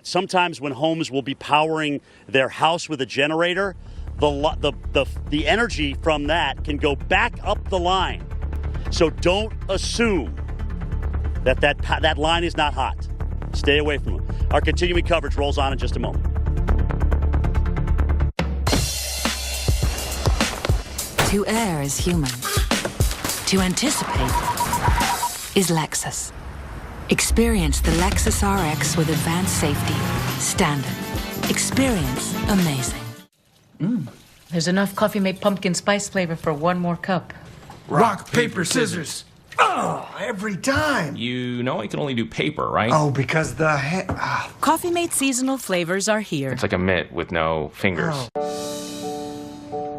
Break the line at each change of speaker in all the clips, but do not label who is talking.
sometimes when homes will be powering their house with a generator, the energy from that can go back up the line. So don't assume that line is not hot. Stay away from them. Our continuing coverage rolls on in just a moment.
To err is human. To anticipate is Lexus. Experience the Lexus RX with advanced safety. Standard. Experience amazing.
There's enough Coffee Mate pumpkin spice flavor for one more cup.
Rock, paper, scissors. Oh, every time.
You know I can only do paper, right?
Oh, because the
Coffee Mate seasonal flavors are here.
It's like a mitt with no fingers.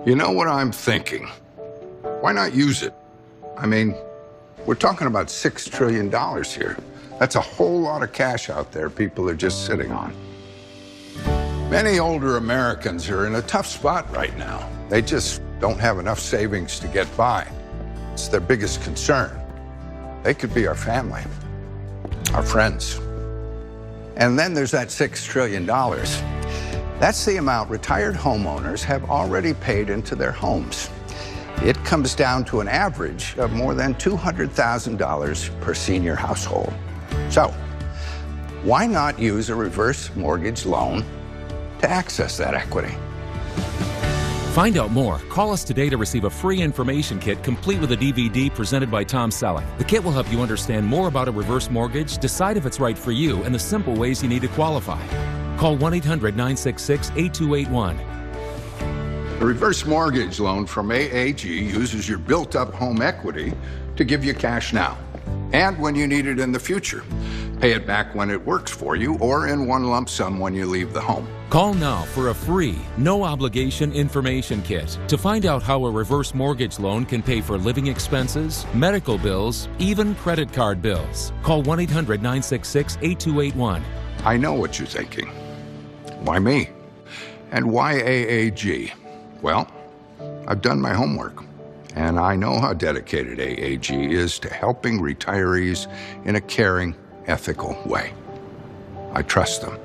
You know what I'm thinking? Why not use it? I mean, we're talking about $6 trillion here. That's a whole lot of cash out there people are just sitting on. Many older Americans are in a tough spot right now. They just don't have enough savings to get by. It's their biggest concern. They could be our family, our friends. And then there's that $6 trillion. That's the amount retired homeowners have already paid into their homes. It comes down to an average of more than $200,000 per senior household. So, why not use a reverse mortgage loan to access that equity?
Find out more. Call us today to receive a free information kit complete with a DVD presented by Tom Selleck. The kit will help you understand more about a reverse mortgage, decide if it's right for you, and the simple ways you need to qualify. Call 1-800-966-8281.
A reverse mortgage loan from AAG uses your built-up home equity to give you cash now and when you need it in the future. Pay it back when it works for you or in one lump sum when you leave the home.
Call now for a free, no-obligation information kit to find out how a reverse mortgage loan can pay for living expenses, medical bills, even credit card bills. Call 1-800-966-8281.
I know what you're thinking. Why me? And why AAG? Well, I've done my homework, and I know how dedicated AAG is to helping retirees in a caring, ethical way. I trust them.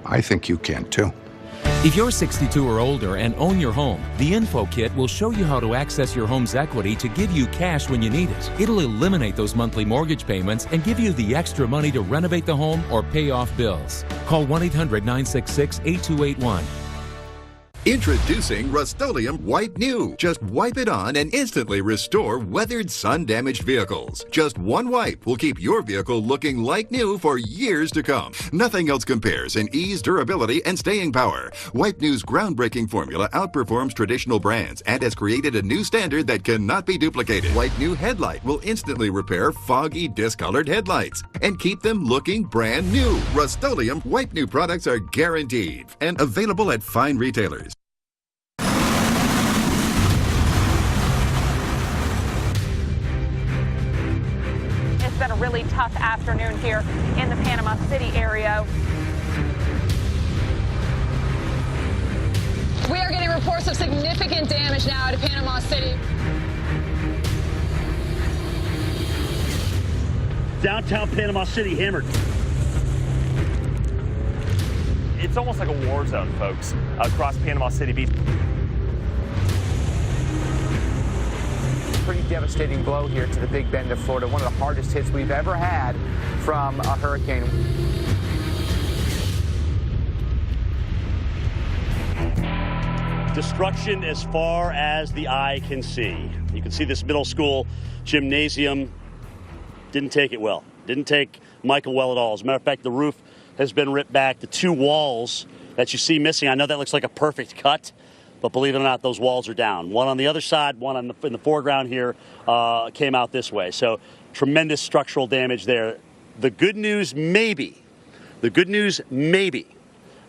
I think you can too.
If you're 62 or older and own your home, the Info Kit will show you how to access your home's equity to give you cash when you need it. It'll eliminate those monthly mortgage payments and give you the extra money to renovate the home or pay off bills. Call 1-800-966-8281.
Introducing Rust-Oleum Wipe New. Just wipe it on and instantly restore weathered, sun-damaged vehicles. Just one wipe will keep your vehicle looking like new for years to come. Nothing else compares in ease, durability, and staying power. Wipe New's groundbreaking formula outperforms traditional brands and has created a new standard that cannot be duplicated. Wipe New Headlight will instantly repair foggy, discolored headlights and keep them looking brand new. Rust-Oleum Wipe New products are guaranteed and available at fine retailers.
It's been a really tough afternoon here in the Panama City area.
We are getting reports of significant damage now to Panama City.
Downtown Panama City hammered.
It's almost like a war zone, folks, across Panama City Beach.
Pretty devastating blow here to the Big Bend of Florida. One of the hardest hits we've ever had from a hurricane.
Destruction as far as the eye can see. You can see this middle school gymnasium didn't take it well. Didn't take Michael well at all. As a matter of fact, the roof has been ripped back. The two walls that you see missing, I know that looks like a perfect cut, but believe it or not, those walls are down. One on the other side, one in the foreground here came out this way. So tremendous structural damage there. The good news maybe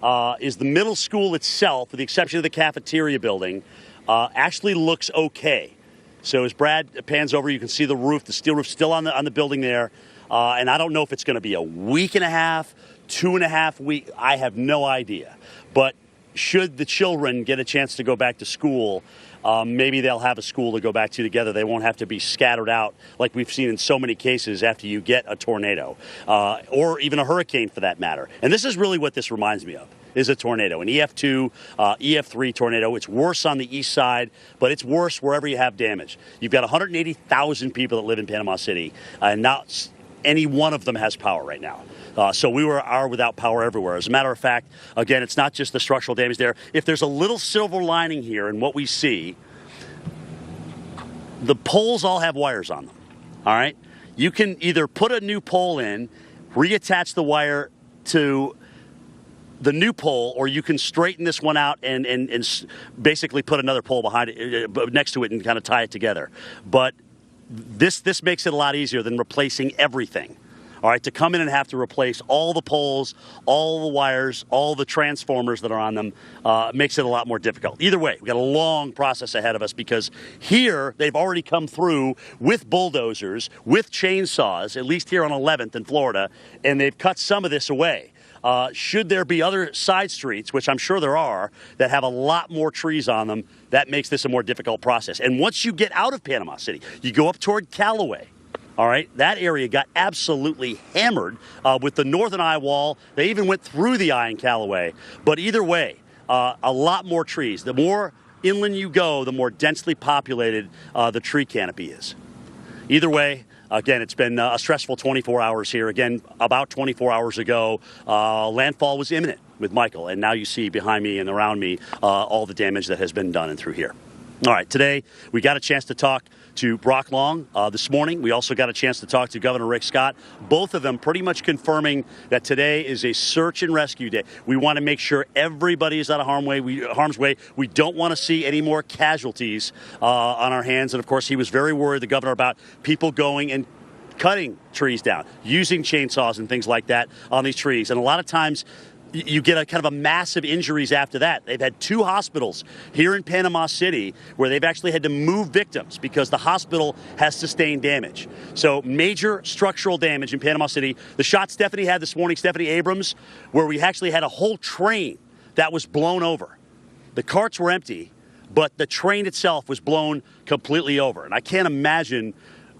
is the middle school itself, with the exception of the cafeteria building, actually looks okay. So as Brad pans over, you can see the roof, the steel roof still on the building there. And I don't know if it's going to be a week and a half, 2.5 weeks. I have no idea. But should the children get a chance to go back to school, maybe they'll have a school to go back to together. They won't have to be scattered out like we've seen in so many cases after you get a tornado or even a hurricane for that matter. And this is really what this reminds me of, is a tornado, an EF2, EF3 tornado. It's worse on the east side, but it's worse wherever you have damage. You've got 180,000 people that live in Panama City, and not any one of them has power right now. So we are without power everywhere. As a matter of fact, again, it's not just the structural damage there. If there's a little silver lining here in what we see, the poles all have wires on them, all right? You can either put a new pole in, reattach the wire to the new pole, or you can straighten this one out and basically put another pole behind it, next to it, and kind of tie it together. But this makes it a lot easier than replacing everything. All right, to come in and have to replace all the poles, all the wires, all the transformers that are on them makes it a lot more difficult. Either way, we've got a long process ahead of us, because here they've already come through with bulldozers, with chainsaws, at least here on 11th in Florida, and they've cut some of this away. Should there be other side streets, which I'm sure there are, that have a lot more trees on them, that makes this a more difficult process. And once you get out of Panama City, you go up toward Callaway. All right, that area got absolutely hammered with the northern eye wall. They even went through the eye in Callaway. But either way, a lot more trees. The more inland you go, the more densely populated the tree canopy is. Either way, again, it's been a stressful 24 hours here. Again, about 24 hours ago, landfall was imminent with Michael. And now you see behind me and around me all the damage that has been done and through here. All right, today we got a chance to talk to Brock Long this morning. We also got a chance to talk to Governor Rick Scott, both of them pretty much confirming that today is a search and rescue day. We want to make sure everybody is out of harm's way. We don't want to see any more casualties on our hands. And, of course, he was very worried, the governor, about people going and cutting trees down, using chainsaws and things like that on these trees. And a lot of times you get a kind of a massive injuries after that. They've had 2 hospitals here in Panama City where they've actually had to move victims because the hospital has sustained damage. So major structural damage in Panama City. The shot Stephanie had this morning, Stephanie Abrams, where we actually had a whole train that was blown over. The carts were empty, but the train itself was blown completely over. And I can't imagine,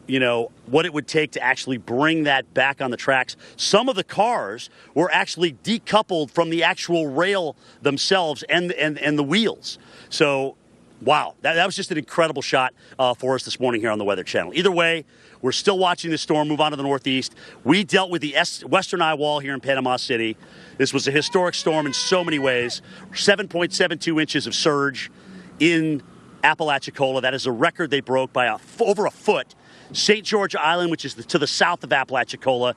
you know, what it would take to actually bring that back on the tracks. Some of the cars were actually decoupled from the actual rail themselves and the wheels. So, wow, that was just an incredible shot for us this morning here on the Weather Channel. Either way, we're still watching the storm move on to the northeast. We dealt with the western eye wall here in Panama City. This was a historic storm in so many ways. 7.72 inches of surge in Apalachicola. That is a record they broke by over a foot. St. George Island, which is to the south of Apalachicola,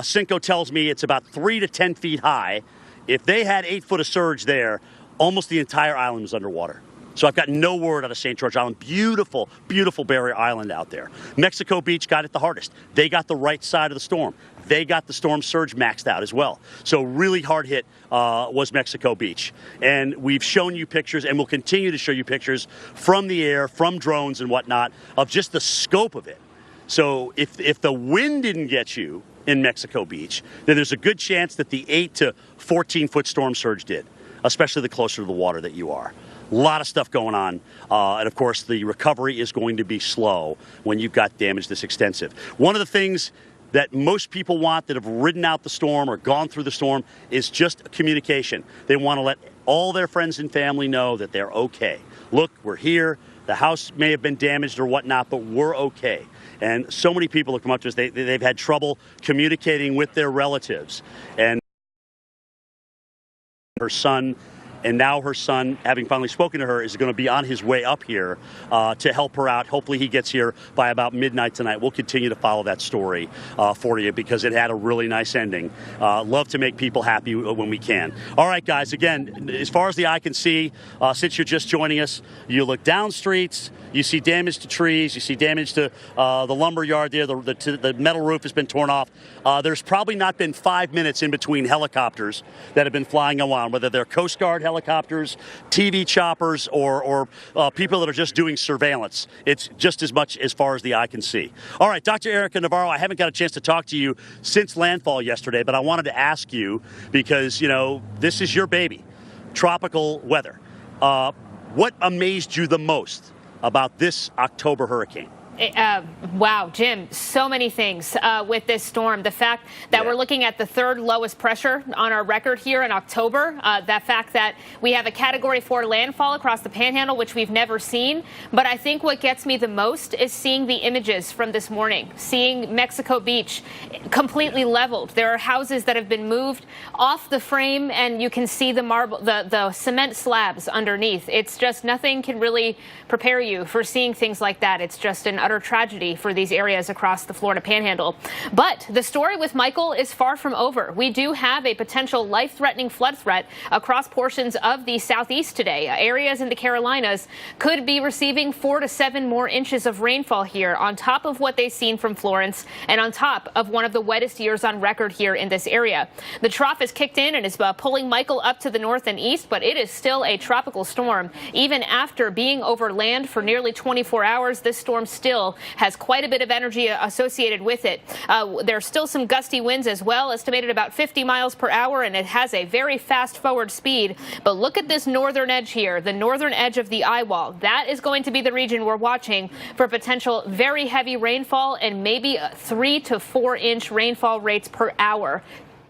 Cinco tells me it's about 3 to 10 feet high. If they had 8 foot of surge there, almost the entire island was underwater. So I've got no word out of St. George Island. Beautiful, beautiful barrier island out there. Mexico Beach got it the hardest. They got the right side of the storm. They got the storm surge maxed out as well. So really hard hit was Mexico Beach. And we've shown you pictures, and we'll continue to show you pictures from the air, from drones and whatnot, of just the scope of it. So if the wind didn't get you in Mexico Beach, then there's a good chance that the 8 to 14 foot storm surge did, especially the closer to the water that you are. A lot of stuff going on. And of course, the recovery is going to be slow when you've got damage this extensive. One of the things that most people want that have ridden out the storm or gone through the storm is just communication. They want to let all their friends and family know that they're okay. Look, we're here. The house may have been damaged or whatnot, but we're okay. And so many people have come up to us, they've had trouble communicating with their relatives. And her son, and now her son, having finally spoken to her, is going to be on his way up here to help her out. Hopefully he gets here by about midnight tonight. We'll continue to follow that story for you because it had a really nice ending. Love to make people happy when we can. All right, guys, again, as far as the eye can see, since you're just joining us, you look down streets, you see damage to trees, you see damage to the lumber yard there, the metal roof has been torn off. There's probably not been 5 minutes in between helicopters that have been flying around, whether they're Coast Guard helicopters, TV choppers, or people that are just doing surveillance. It's just as much as far as the eye can see. All right, Dr. Erica Navarro, I haven't got a chance to talk to you since landfall yesterday, but I wanted to ask you because, you know, this is your baby, tropical weather. what amazed you the most about this October hurricane?
Wow, Jim, so many things with this storm. The fact that we're looking at the third lowest pressure on our record here in October, that fact that we have a Category 4 landfall across the Panhandle, which we've never seen. But I think what gets me the most is seeing the images from this morning, seeing Mexico Beach completely leveled. There are houses that have been moved off the frame, and you can see the marble, the cement slabs underneath. It's just nothing can really prepare you for seeing things like that. It's just an utter tragedy for these areas across the Florida Panhandle. But the story with Michael is far from over. We do have a potential life-threatening flood threat across portions of the southeast today. Areas in the Carolinas could be receiving 4 to 7 more inches of rainfall here, on top of what they've seen from Florence and on top of one of the wettest years on record here in this area. The trough has kicked in and is pulling Michael up to the north and east, but it is still a tropical storm. Even after being over land for nearly 24 hours, this storm still has quite a bit of energy associated with it. There's still some gusty winds as well, estimated about 50 miles per hour, and it has a very fast forward speed. But look at this northern edge here, the northern edge of the eye wall. That is going to be the region we're watching for potential very heavy rainfall and maybe 3 to 4 inch rainfall rates per hour.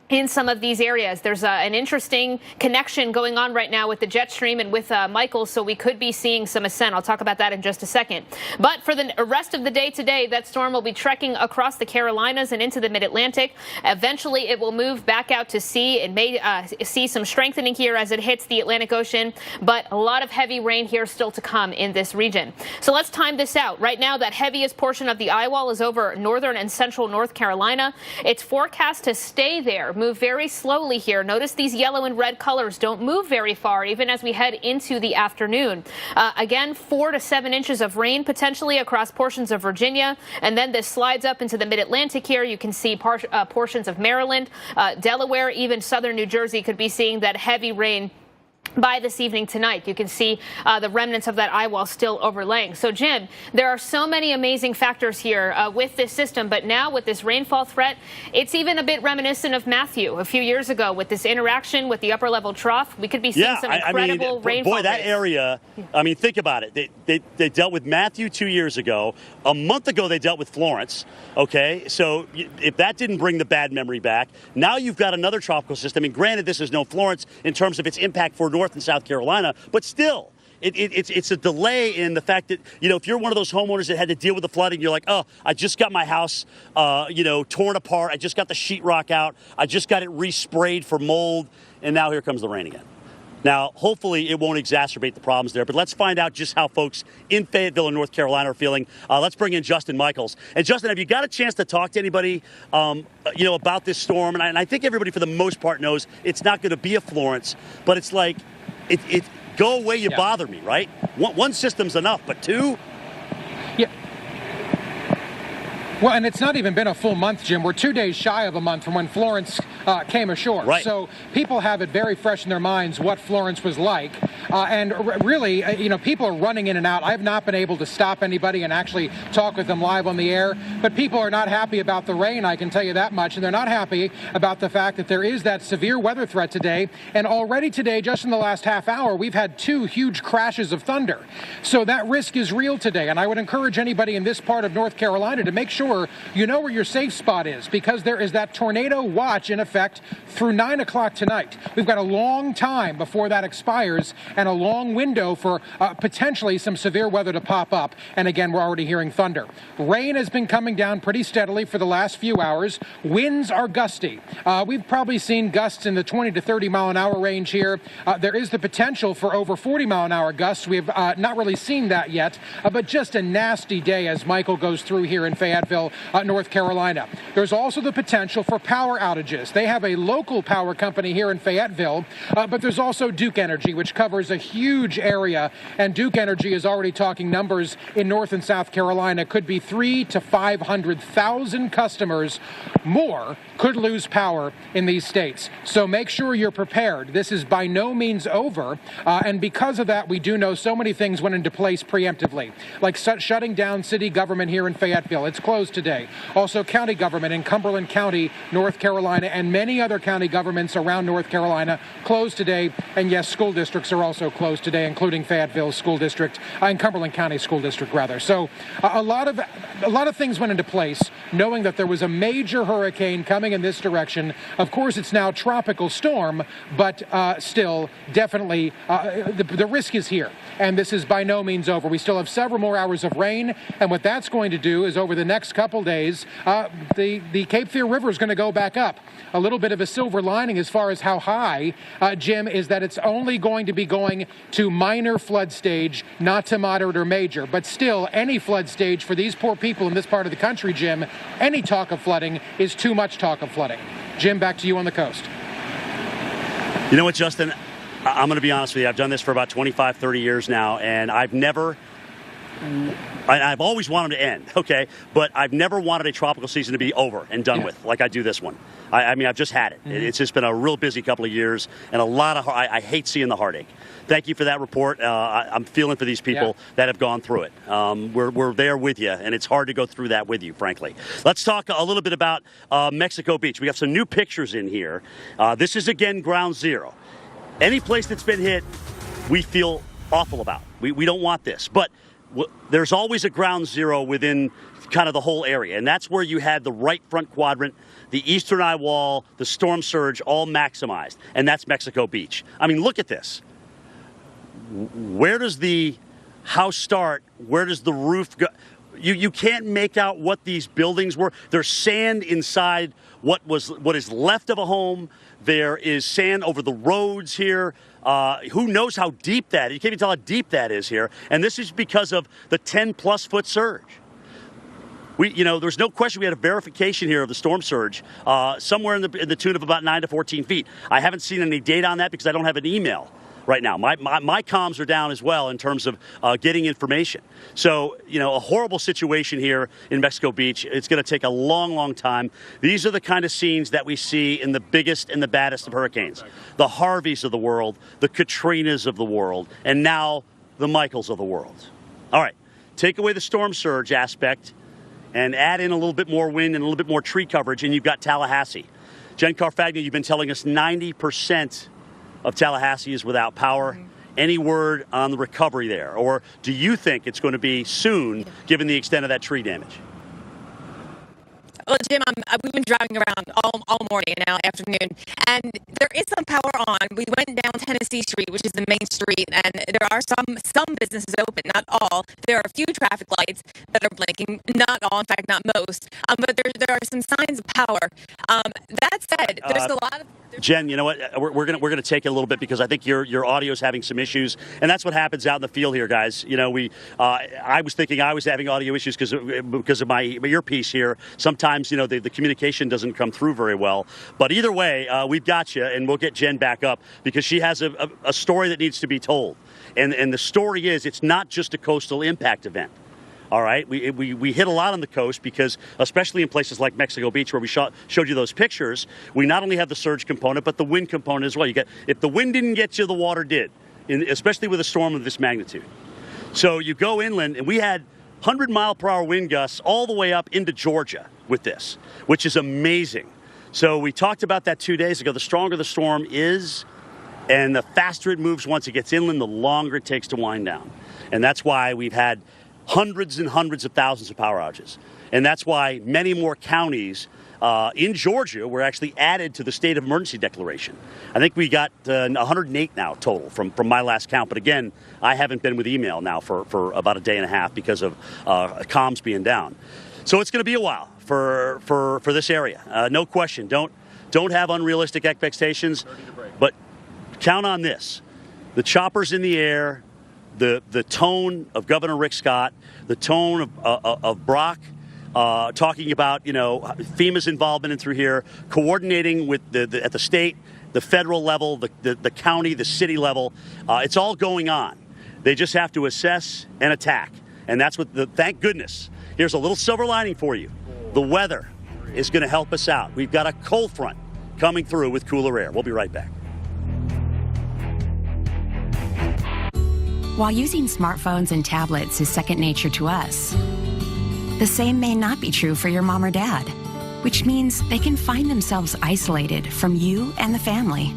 In some of these areas, there's an interesting connection going on right now with the jet stream and with Michael, so we could be seeing some ascent. I'll talk about that in just a second. But for the rest of the day today, that storm will be trekking across the Carolinas and into the mid-Atlantic. Eventually, it will move back out to sea and may see some strengthening here as it hits the Atlantic Ocean, but a lot of heavy rain here still to come in this region. So let's time this out. Right now, that heaviest portion of the eye wall is over northern and central North Carolina. It's forecast to stay there, move very slowly here. Notice these yellow and red colors don't move very far, even as we head into the afternoon. Again, 4 to 7 inches of rain potentially across portions of Virginia, and then this slides up into the mid-Atlantic here. You can see portions of Maryland, Delaware, even southern New Jersey could be seeing that heavy rain by this evening tonight. You can see the remnants of that eye wall still overlaying. So, Jim, there are so many amazing factors here with this system, but now with this rainfall threat, it's even a bit reminiscent of Matthew a few years ago with this interaction with the upper level trough. We could be seeing some incredible rainfall.
Boy, that
rates.
area, I mean, think about it. They dealt with Matthew 2 years ago. A month ago, they dealt with Florence. Okay, so if that didn't bring the bad memory back, now you've got another tropical system. And granted, this is no Florence in terms of its impact for North and South Carolina, but still, it's a delay in the fact that, you know, if you're one of those homeowners that had to deal with the flooding, you're like, oh, I just got my house, torn apart. I just got the sheetrock out. I just got it resprayed for mold. And now here comes the rain again. Now, hopefully it won't exacerbate the problems there, but let's find out just how folks in Fayetteville and North Carolina are feeling. Let's bring in Justin Michaels. And Justin, have you got a chance to talk to anybody, about this storm? And I think everybody for the most part knows it's not going to be a Florence, but it's like, it go away, you bother me, right? One system's enough, but two?
Yeah. Well, and it's not even been a full month, Jim. We're 2 days shy of a month from when Florence came ashore.
Right.
So people have it very fresh in their minds what Florence was like. Really, people are running in and out. I've not been able to stop anybody and actually talk with them live on the air. But people are not happy about the rain, I can tell you that much. And they're not happy about the fact that there is that severe weather threat today. And already today, just in the last half hour, we've had 2 huge crashes of thunder. So that risk is real today. And I would encourage anybody in this part of North Carolina to make sure you know where your safe spot is, because there is that tornado watch in effect through 9 o'clock tonight. We've got a long time before that expires and a long window for potentially some severe weather to pop up. And again, we're already hearing thunder. Rain has been coming down pretty steadily for the last few hours. Winds are gusty. We've probably seen gusts in the 20 to 30 mile an hour range here. There is the potential for over 40 mile an hour gusts. We have not really seen that yet, but just a nasty day as Michael goes through here in Fayetteville, North Carolina. There's also the potential for power outages. They have a local power company here in Fayetteville, but there's also Duke Energy, which covers a huge area, and Duke Energy is already talking numbers in North and South Carolina. Could be 300,000 to 500,000 customers more could lose power in these states. So make sure you're prepared. This is by no means over, and because of that, we do know so many things went into place preemptively, like shutting down city government here in Fayetteville. It's closed closed today. Also, county government in Cumberland County, North Carolina, and many other county governments around North Carolina closed today. And yes, school districts are also closed today, including Fayetteville School District, and Cumberland County School District, rather. So a lot of things went into place, knowing that there was a major hurricane coming in this direction. Of course, it's now a tropical storm, but still, definitely, the risk is here. And this is by no means over. We still have several more hours of rain, and what that's going to do is over the next couple days, the Cape Fear River is going to go back up. A little bit of a silver lining as far as how high, Jim, is that it's only going to be going to minor flood stage, not to moderate or major. But still, any flood stage for these poor people in this part of the country, Jim, any talk of flooding is too much talk of flooding. Jim, back to you on the coast.
You know what, Justin? I'm going to be honest with you. I've done this for about 25, 30 years now, and I've always wanted to end, okay? But I've never wanted a tropical season to be over and done with, like I do this one. I mean, I've just had it. It's just been a real busy couple of years, and a lot of I hate seeing the heartache. Thank you for that report. I'm feeling for these people that have gone through it. We're there with you, and it's hard to go through that with you, frankly. Let's talk a little bit about Mexico Beach. We have some new pictures in here. This is, again, ground zero. Any place that's been hit, we feel awful about. We don't want this. But there's always a ground zero within kind of the whole area, and that's where you had the right front quadrant, the eastern eye wall, the storm surge, all maximized, and that's Mexico Beach. I mean, look at this. Where does the house start? Where does the roof go? You can't make out what these buildings were. There's sand inside what is left of a home. There is sand over the roads here. Who knows how deep that is? You can't even tell how deep that is here. And this is because of the 10-plus foot surge. There's no question we had a verification here of the storm surge, somewhere in the tune of about 9 to 14 feet. I haven't seen any data on that because I don't have an email right now. My comms are down as well in terms of getting information. So, a horrible situation here in Mexico Beach. It's going to take a long, long time. These are the kind of scenes that we see in the biggest and the baddest of hurricanes. The Harveys of the world, the Katrinas of the world, and now the Michaels of the world. All right, take away the storm surge aspect and add in a little bit more wind and a little bit more tree coverage, and you've got Tallahassee. Jen Carfagna, you've been telling us 90% of Tallahassee is without power. Any word on the recovery there? Or do you think it's going to be soon, given the extent of that tree damage?
Well, Jim, we've been driving around all morning and now afternoon, and there is some power on. We went down Tennessee Street, which is the main street, and there are some businesses open, not all. There are a few traffic lights that are blinking, not all, in fact, not most. But there are some signs of power. That said, there's a lot of...
Jen, you know what? We're gonna take it a little bit because I think your audio is having some issues, and that's what happens out in the field here, guys. I was thinking I was having audio issues because of my earpiece here. Sometimes the communication doesn't come through very well. But either way, we've got you, and we'll get Jen back up because she has a story that needs to be told, and the story is it's not just a coastal impact event. All right, we hit a lot on the coast because, especially in places like Mexico Beach, where we showed you those pictures, we not only have the surge component, but the wind component as well. If the wind didn't get you, the water did, especially with a storm of this magnitude. So you go inland, and we had 100-mile-per-hour wind gusts all the way up into Georgia with this, which is amazing. So we talked about that 2 days ago. The stronger the storm is, and the faster it moves once it gets inland, the longer it takes to wind down. And that's why we've had hundreds and hundreds of thousands of power outages. And that's why many more counties in Georgia were actually added to the state of emergency declaration. I think we got 108 now total from my last count. But again, I haven't been with email now for about a day and a half because of comms being down. So it's going to be a while for this area. No question. Don't have unrealistic expectations. But count on this. The chopper's in the air. The tone of Governor Rick Scott, the tone of Brock talking about FEMA's involvement in through here, coordinating with at the state, the federal level, the county, the city level. It's all going on. They just have to assess and attack, and that's what. Thank goodness. Here's a little silver lining for you. The weather is going to help us out. We've got a cold front coming through with cooler air. We'll be right back.
While using smartphones and tablets is second nature to us, The same may not be true for your mom or dad, which means they can find themselves isolated from you and the family.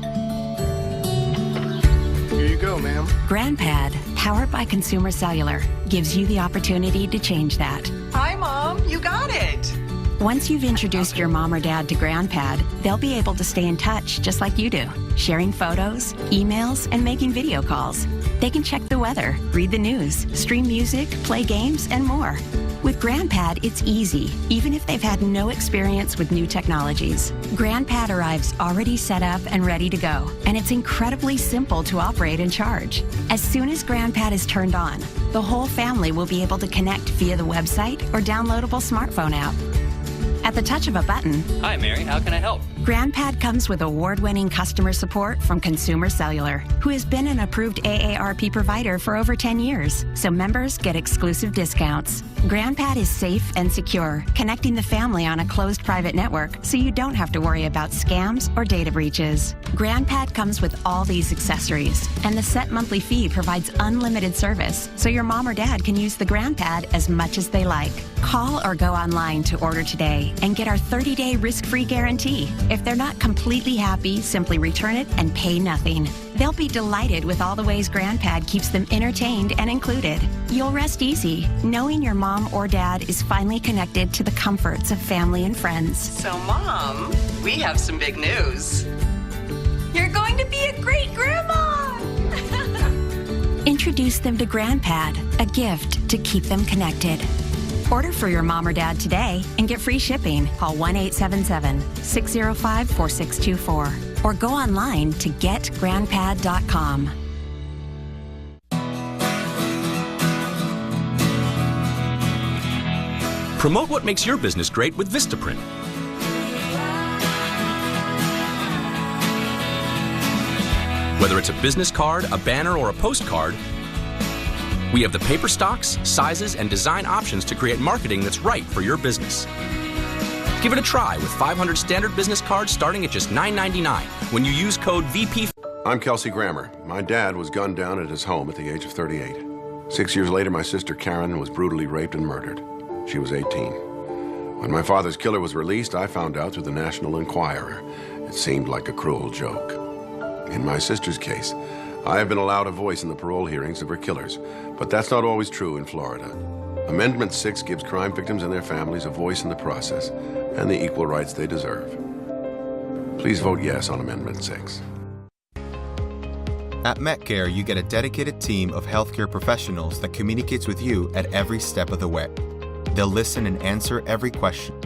Here you go, ma'am.
GrandPad, powered by Consumer Cellular, gives you the opportunity to change that.
Hi, Mom. You got it.
Once you've introduced your mom or dad to GrandPad, they'll be able to stay in touch just like you do, sharing photos, emails, and making video calls. They can check the weather, read the news, stream music, play games, and more. With GrandPad, it's easy, even if they've had no experience with new technologies. GrandPad arrives already set up and ready to go, and it's incredibly simple to operate and charge. As soon as GrandPad is turned on, the whole family will be able to connect via the website or downloadable smartphone app. At the touch of a button,
Hi, Mary. How can I help?
GrandPad comes with award-winning customer support from Consumer Cellular, who has been an approved AARP provider for over 10 years, so members get exclusive discounts. GrandPad is safe and secure, connecting the family on a closed private network so you don't have to worry about scams or data breaches. GrandPad comes with all these accessories, and the set monthly fee provides unlimited service, so your mom or dad can use the GrandPad as much as they like. Call or go online to order today and get our 30-day risk-free guarantee. If they're not completely happy, simply return it and pay nothing. They'll be delighted with all the ways GrandPad keeps them entertained and included. You'll rest easy, knowing your mom or dad is finally connected to the comforts of family and friends.
So, Mom, we have some big news. You're going to be a great grandma!
Introduce them to GrandPad, a gift to keep them connected. Order for your mom or dad today and get free shipping. Call 1-877-605-4624 or go online to getgrandpad.com.
Promote what makes your business great with Vistaprint. Whether it's a business card, a banner, or a postcard, we have the paper stocks, sizes, and design options to create marketing that's right for your business. Give it a try with 500 standard business cards starting at just $9.99 when you use code VP.
I'm Kelsey Grammer. My dad was gunned down at his home at the age of 38. 6 years later, my sister Karen was brutally raped and murdered. She was 18. When my father's killer was released, I found out through the National Enquirer. It seemed like a cruel joke. In my sister's case, I have been allowed a voice in the parole hearings of her killers, but that's not always true in Florida. Amendment 6 gives crime victims and their families a voice in the process and the equal rights they deserve. Please vote yes on Amendment 6.
At MetCare, you get a dedicated team of healthcare professionals that communicates with you at every step of the way. They'll listen and answer every question,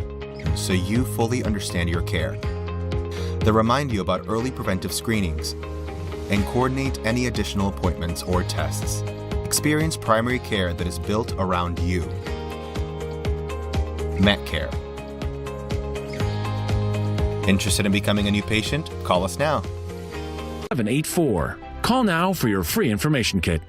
so you fully understand your care. They'll remind you about early preventive screenings and coordinate any additional appointments or tests. Experience primary care that is built around you. MetCare. Interested in becoming a new patient? Call us now.
784. Call now for your free information kit.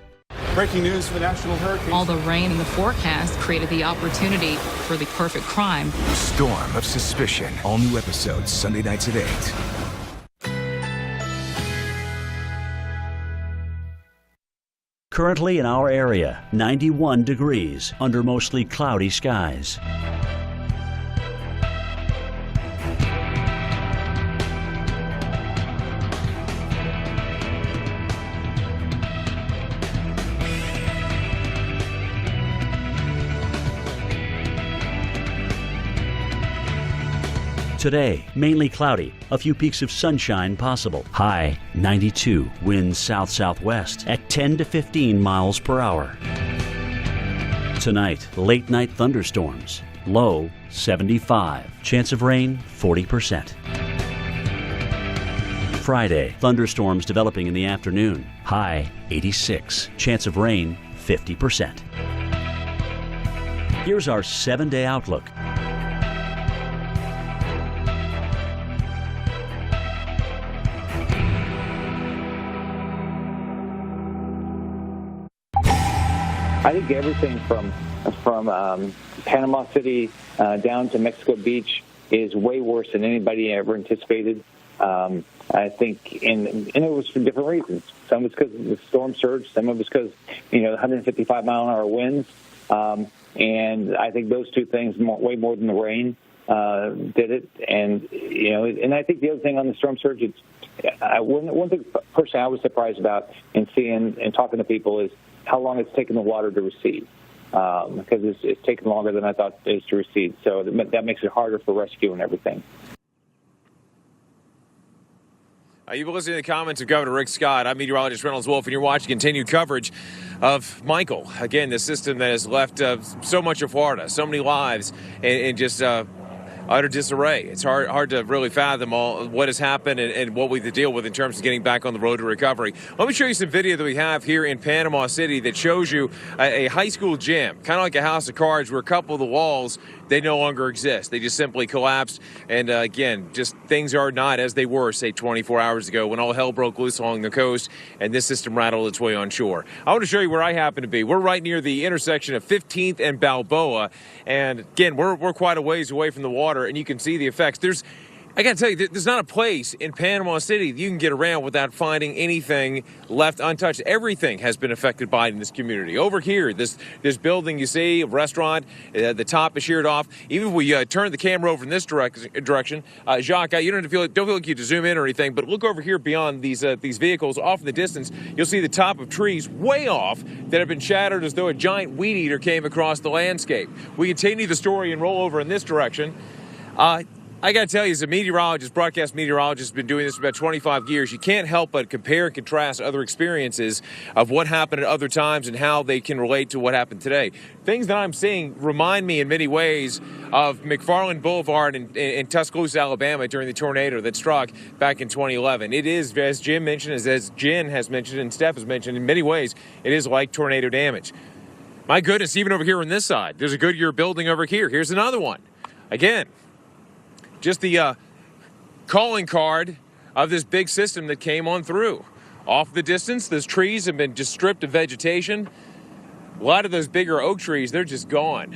Breaking news for the National Hurricane.
All the rain in the forecast created the opportunity for the perfect crime.
Storm of Suspicion. All new episodes Sunday nights at 8.
Currently in our area, 91 degrees under mostly cloudy skies. Today, mainly cloudy, a few peaks of sunshine possible. High 92, winds south-southwest at 10 to 15 miles per hour. Tonight, late night thunderstorms, low 75, chance of rain 40%. Friday, thunderstorms developing in the afternoon, high 86, chance of rain 50%. Here's our 7-day outlook.
I think everything from Panama City down to Mexico Beach is way worse than anybody ever anticipated. I think, and it was for different reasons. Some was because of the storm surge. Some of it was because, 155-mile-an-hour winds. And I think those two things, way more than the rain, did it. And, and I think the other thing on the storm surge, one thing personally I was surprised about in seeing and talking to people is how long it's taken the water to recede. Because it's taken longer than I thought it is to recede. So that makes it harder for rescue and everything.
You've been listening to the comments of Governor Rick Scott. I'm meteorologist Reynolds Wolf, and you're watching continued coverage of Michael. Again, the system that has left so much of Florida, so many lives, and just utter disarray. It's hard to really fathom all what has happened and what we have to deal with in terms of getting back on the road to recovery. Let me show you some video that we have here in Panama City that shows you a high school gym, kind of like a house of cards, where a couple of the walls, they no longer exist. They just simply collapsed. And again, just things are not as they were, say, 24 hours ago when all hell broke loose along the coast and this system rattled its way on shore. I want to show you where I happen to be. We're right near the intersection of 15th and Balboa. And again, we're quite a ways away from the water, and you can see the effects. I got to tell you, there's not a place in Panama City you can get around without finding anything left untouched. Everything has been affected by it in this community. Over here, this building you see, a restaurant, the top is sheared off. Even if we turn the camera over in this direction, Jacques, you don't feel like you have to zoom in or anything, but look over here beyond these vehicles off in the distance. You'll see the top of trees way off that have been shattered as though a giant weed eater came across the landscape. We continue the story and roll over in this direction. I got to tell you, as a meteorologist, broadcast meteorologist, been doing this for about 25 years, you can't help but compare and contrast other experiences of what happened at other times and how they can relate to what happened today. Things that I'm seeing remind me in many ways of McFarland Boulevard in Tuscaloosa, Alabama during the tornado that struck back in 2011. It is, as Jim mentioned, as Jen has mentioned and Steph has mentioned, in many ways, it is like tornado damage. My goodness, even over here on this side, there's a Goodyear building over here. Here's another one. Again, just the calling card of this big system that came on through. Off the distance, those trees have been just stripped of vegetation. A lot of those bigger oak trees, they're just gone.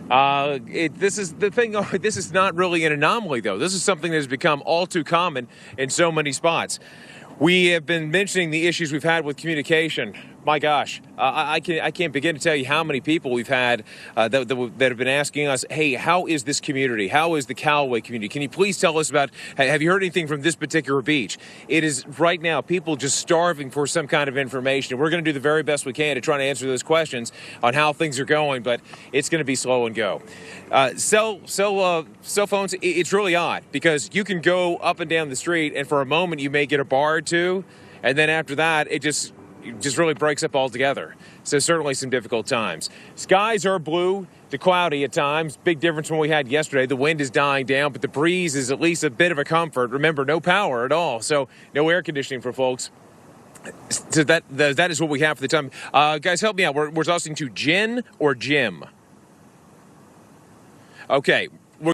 This is the thing. This is not really an anomaly, though. This is something that has become all too common in so many spots. We have been mentioning the issues we've had with communication. My gosh, I can't begin to tell you how many people we've had that have been asking us, hey, how is this community? How is the Callaway community? Can you please tell us about, have you heard anything from this particular beach? It is right now people just starving for some kind of information. We're going to do the very best we can to try to answer those questions on how things are going, but it's going to be slow and go. Cell phones, it's really odd because you can go up and down the street and for a moment you may get a bar or two, and then after that it just really breaks up altogether. So certainly some difficult times. Skies are blue to cloudy at times. Big difference from what we had yesterday. The wind is dying down, but the breeze is at least a bit of a comfort. Remember, no power at all, so no air conditioning for folks. So that is what we have for the time. Guys, help me out. We're listening to Jen or Jim? Okay,